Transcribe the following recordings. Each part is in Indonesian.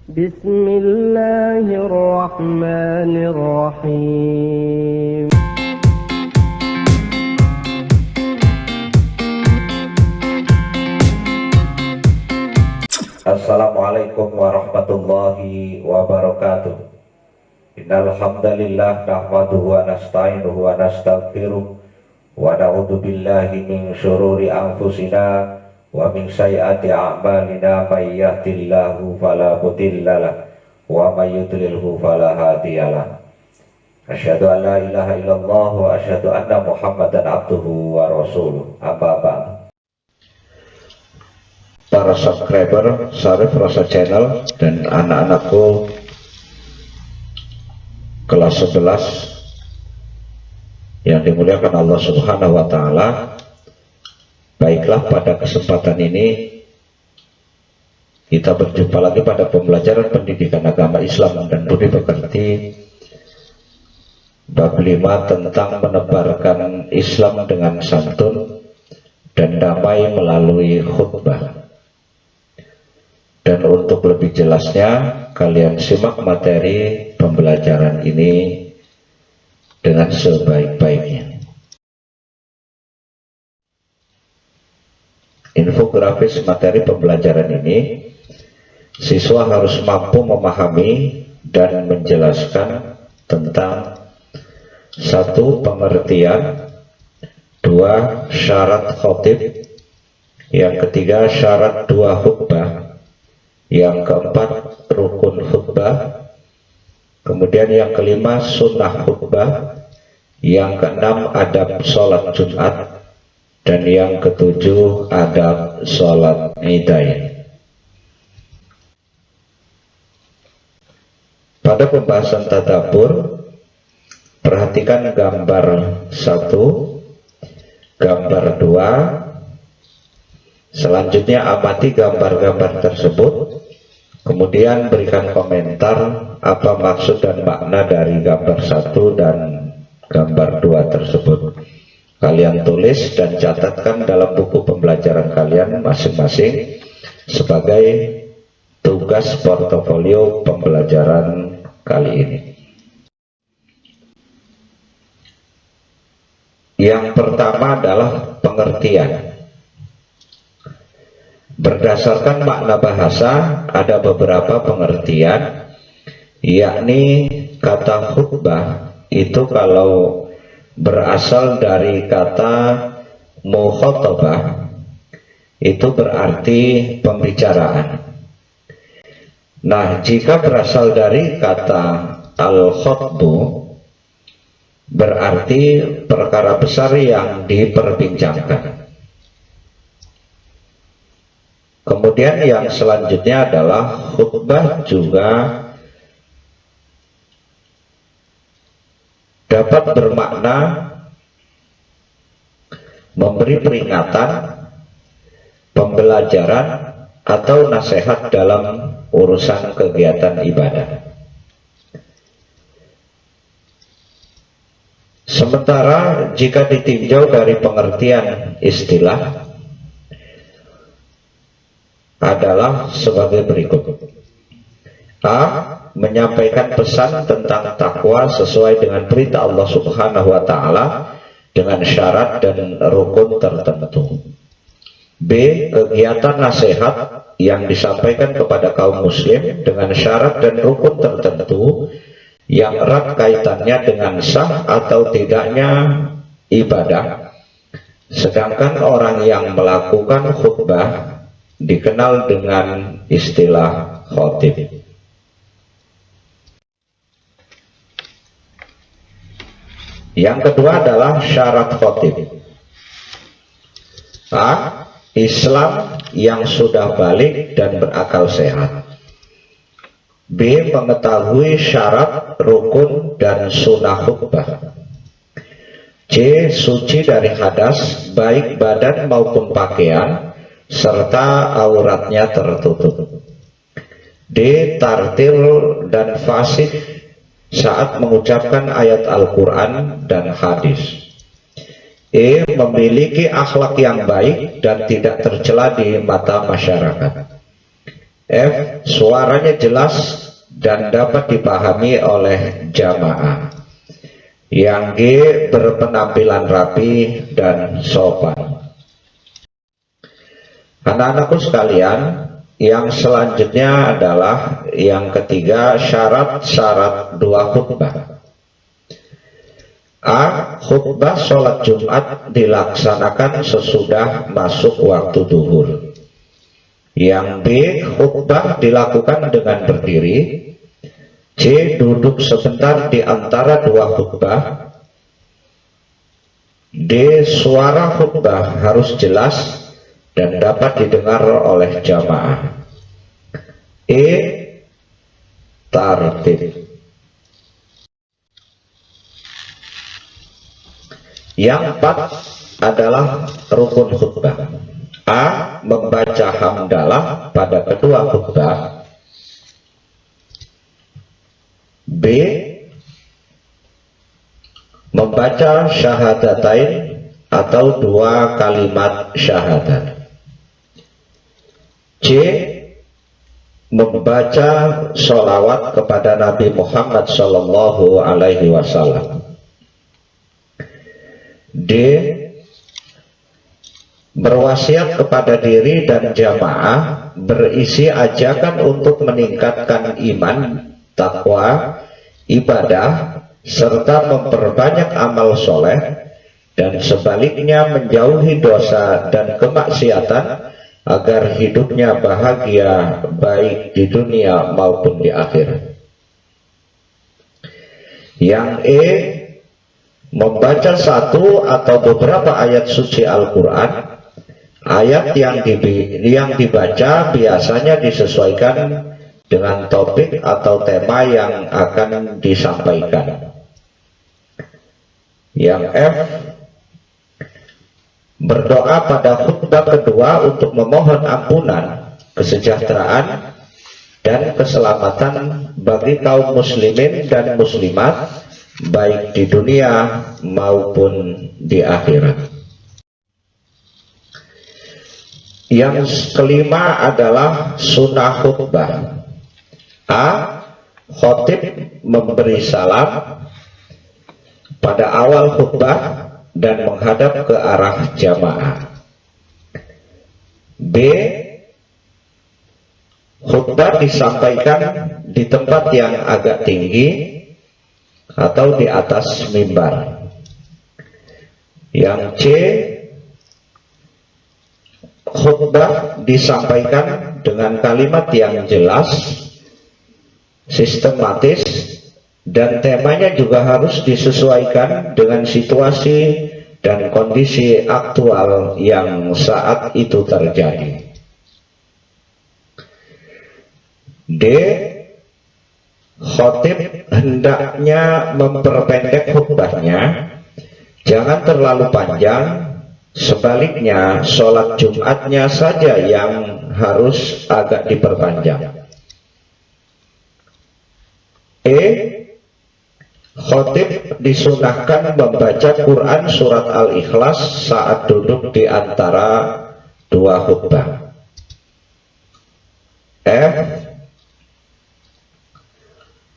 Bismillahirrahmanirrahim. Assalamualaikum warahmatullahi wabarakatuh. Innal hamdalillah nahmaduhu wa nasta'inuhu wa nastaghfiruh wa na'udzu billahi min syururi anfusina wa min sayyiati a'malina may yahdihillahu fala mudhillalah wa may yudlilhu fala hadiyalah. Asyhadu an la ilaha illallah wa asyhadu anna Muhammadan abduhu wa rasuluh. Amma ba'du. Para subscriber Syarif Rosa Channel dan anak-anakku kelas 11 yang dimuliakan Allah Subhanahu wa Ta'ala, baiklah pada kesempatan ini kita berjumpa lagi pada pembelajaran pendidikan agama Islam dan budi pekerti bab 5 tentang menebarkan Islam dengan santun dan damai melalui khutbah. Dan untuk lebih jelasnya, kalian simak materi pembelajaran ini dengan sebaik-baiknya. Infografis materi pembelajaran ini, siswa harus mampu memahami dan menjelaskan tentang 1. Pengertian, 2. Syarat khotib, yang ketiga syarat 2 khutbah, yang keempat rukun khutbah, kemudian yang kelima sunnah khutbah, yang keenam adab sholat Jumat, dan yang ketujuh adab sholat Idain. Pada pembahasan tadabbur, perhatikan gambar 1, gambar 2, selanjutnya amati gambar-gambar tersebut, kemudian berikan komentar apa maksud dan makna dari gambar 1 dan gambar 2 tersebut. Kalian tulis dan catatkan dalam buku pembelajaran kalian masing-masing sebagai tugas portofolio pembelajaran kali ini. Yang pertama adalah pengertian. Berdasarkan makna bahasa, ada beberapa pengertian, yakni kata khutbah itu kalau berasal dari kata mukhatabah itu berarti pembicaraan. Nah, jika berasal dari kata al-khutbu berarti perkara besar yang diperbincangkan. Kemudian yang selanjutnya adalah khutbah juga dapat bermakna memberi peringatan, pembelajaran, atau nasihat dalam urusan kegiatan ibadah. Sementara jika ditinjau dari pengertian istilah adalah sebagai berikut. A. Menyampaikan pesan tentang takwa sesuai dengan perintah Allah Subhanahu wa Ta'ala dengan syarat dan rukun tertentu. B. Kegiatan nasihat yang disampaikan kepada kaum muslim dengan syarat dan rukun tertentu yang erat kaitannya dengan sah atau tidaknya ibadah, sedangkan orang yang melakukan khutbah dikenal dengan istilah khotib. Yang kedua adalah syarat khotib. A. Islam yang sudah balik dan berakal sehat. B. Mengetahui syarat, rukun, dan sunnah khutbah. C. Suci dari hadas, baik badan maupun pakaian, serta auratnya tertutup. D. Tartil dan fasih saat mengucapkan ayat Al-Quran dan hadis. E. Memiliki akhlak yang baik dan tidak tercela di mata masyarakat. F. Suaranya jelas dan dapat dipahami oleh jamaah. Yang G. Berpenampilan rapi dan sopan. Anak-anakku sekalian, yang selanjutnya adalah yang ketiga, syarat-syarat dua khutbah. A. Khutbah sholat Jumat dilaksanakan sesudah masuk waktu duhur. Yang B. Khutbah dilakukan dengan berdiri. C. Duduk sebentar di antara dua khutbah. D. Suara khutbah harus jelas dan dapat didengar oleh jamaah. E. Tartib. Yang 4 adalah rukun khutbah. A. Membaca hamdalah pada kedua khutbah. B. Membaca syahadatain atau dua kalimat syahadat. C. Membaca sholawat kepada Nabi Muhammad Sallallahu Alaihi Wasallam. D. Berwasiat kepada diri dan jamaah berisi ajakan untuk meningkatkan iman, takwa, ibadah, serta memperbanyak amal soleh, dan sebaliknya menjauhi dosa dan kemaksiatan agar hidupnya bahagia baik di dunia maupun di akhirat. Yang E. Membaca satu atau beberapa ayat suci Al-Quran. Ayat yang dibaca biasanya disesuaikan dengan topik atau tema yang akan disampaikan. Yang F. Berdoa pada khutbah kedua untuk memohon ampunan, kesejahteraan, dan keselamatan bagi kaum muslimin dan muslimat baik di dunia maupun di akhirat. Yang kelima adalah sunnah khutbah. A. Khotib memberi salam pada awal khutbah dan menghadap ke arah jamaah. B. Khutbah disampaikan di tempat yang agak tinggi atau di atas mimbar. Yang C. Khutbah disampaikan dengan kalimat yang jelas, sistematis, dan temanya juga harus disesuaikan dengan situasi dan kondisi aktual yang saat itu terjadi. D. Khotib hendaknya memperpendek khutbahnya, jangan terlalu panjang. Sebaliknya, sholat Jumatnya saja yang harus agak diperpanjang. E. Khotib disunahkan membaca Quran surat Al-Ikhlas saat duduk di antara dua khutbah. F.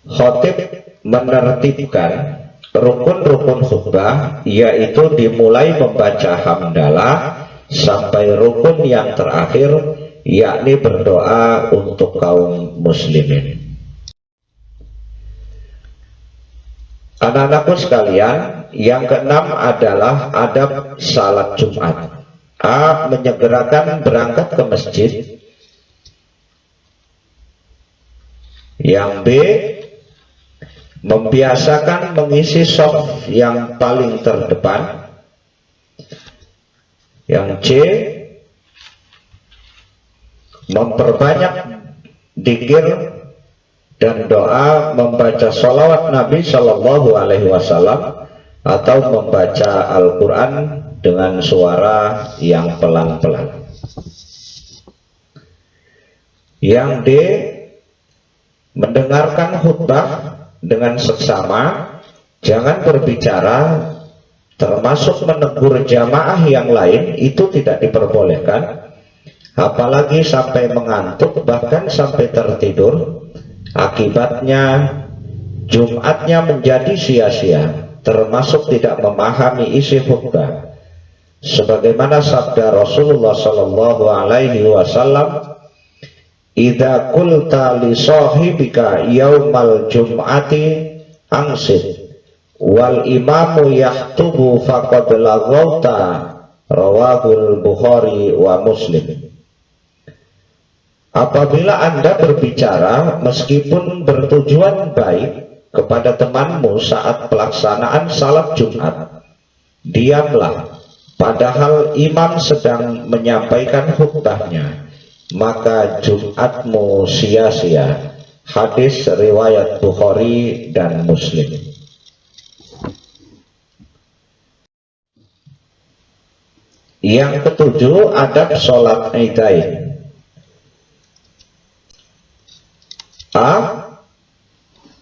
Khotib menertibkan rukun-rukun khutbah, yaitu dimulai membaca hamdalah sampai rukun yang terakhir, yakni berdoa untuk kaum muslimin. Anak-anakku sekalian, yang keenam adalah adab salat Jumat. A. Menyegerakan berangkat ke masjid. Yang B. Membiasakan mengisi shaf yang paling terdepan. Yang C. Memperbanyak dzikir dan doa, membaca sholawat Nabi Shallallahu Alaihi Wasallam atau membaca Al-Quran dengan suara yang pelan-pelan. Yang D. Mendengarkan khutbah dengan seksama, jangan berbicara, termasuk menegur jamaah yang lain, itu tidak diperbolehkan. apalagi sampai mengantuk, bahkan sampai tertidur. Akibatnya Jumatnya menjadi sia-sia, termasuk tidak memahami isi khutbah. Sebagaimana sabda Rasulullah sallallahu alaihi wasallam, "Idza qulta li sahibika yaumal jum'ati ansit wal imamu yahtubu faqad laghawta." Rawahul Bukhari wa Muslim. Apabila Anda berbicara meskipun bertujuan baik kepada temanmu saat pelaksanaan salat Jumat, diamlah padahal imam sedang menyampaikan khutbahnya, maka Jumatmu sia-sia. Hadis riwayat Bukhari dan Muslim. Yang ketujuh, adab sholat Idain.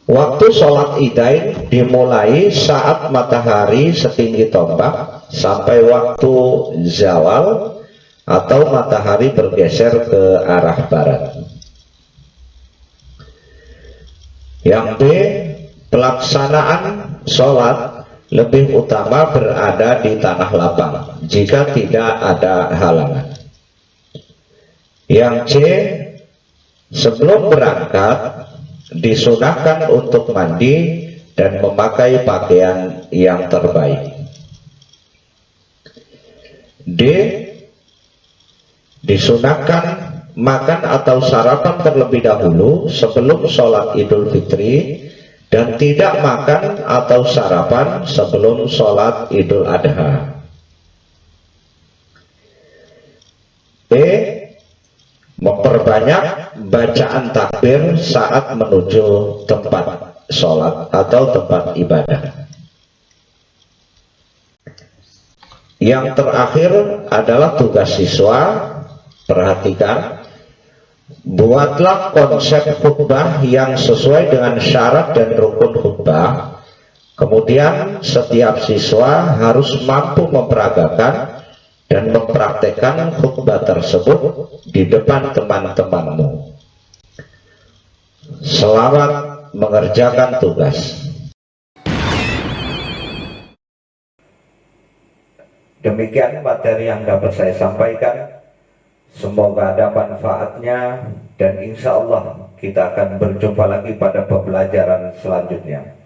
Waktu sholat Idain dimulai saat matahari setinggi tombak sampai waktu zawal atau matahari bergeser ke arah barat. Yang B, pelaksanaan sholat lebih utama berada di tanah lapang jika tidak ada halangan. Yang C, sebelum berangkat disunahkan untuk mandi dan memakai pakaian yang terbaik. D, disunahkan makan atau sarapan terlebih dahulu sebelum sholat Idul Fitri dan tidak makan atau sarapan sebelum sholat Idul Adha. E, memperbanyak bacaan takbir saat menuju tempat sholat atau tempat ibadah. Yang terakhir adalah tugas siswa. Perhatikan, buatlah konsep khutbah yang sesuai dengan syarat dan rukun khutbah. Kemudian setiap siswa harus mampu memperagakan dan mempraktekkan khutbah tersebut di depan teman-temanmu. Selamat mengerjakan tugas. Demikian materi yang dapat saya sampaikan. Semoga ada manfaatnya dan insya Allah kita akan berjumpa lagi pada pembelajaran selanjutnya.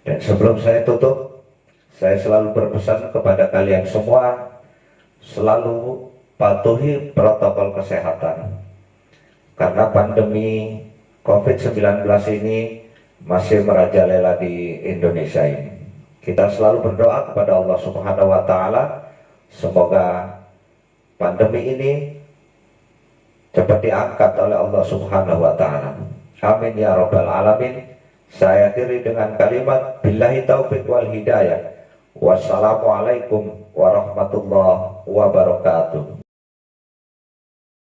Dan sebelum saya tutup, saya selalu berpesan kepada kalian semua, selalu patuhi protokol kesehatan. Karena pandemi COVID-19 ini masih merajalela di Indonesia ini. Kita selalu berdoa kepada Allah Subhanahu wa Ta'ala, semoga pandemi ini cepat diangkat oleh Allah Subhanahu wa Ta'ala. Amin ya rabbal alamin. Saya akhiri dengan kalimat billahi taufiq wal hidayah. Wassalamualaikum warahmatullahi wabarakatuh.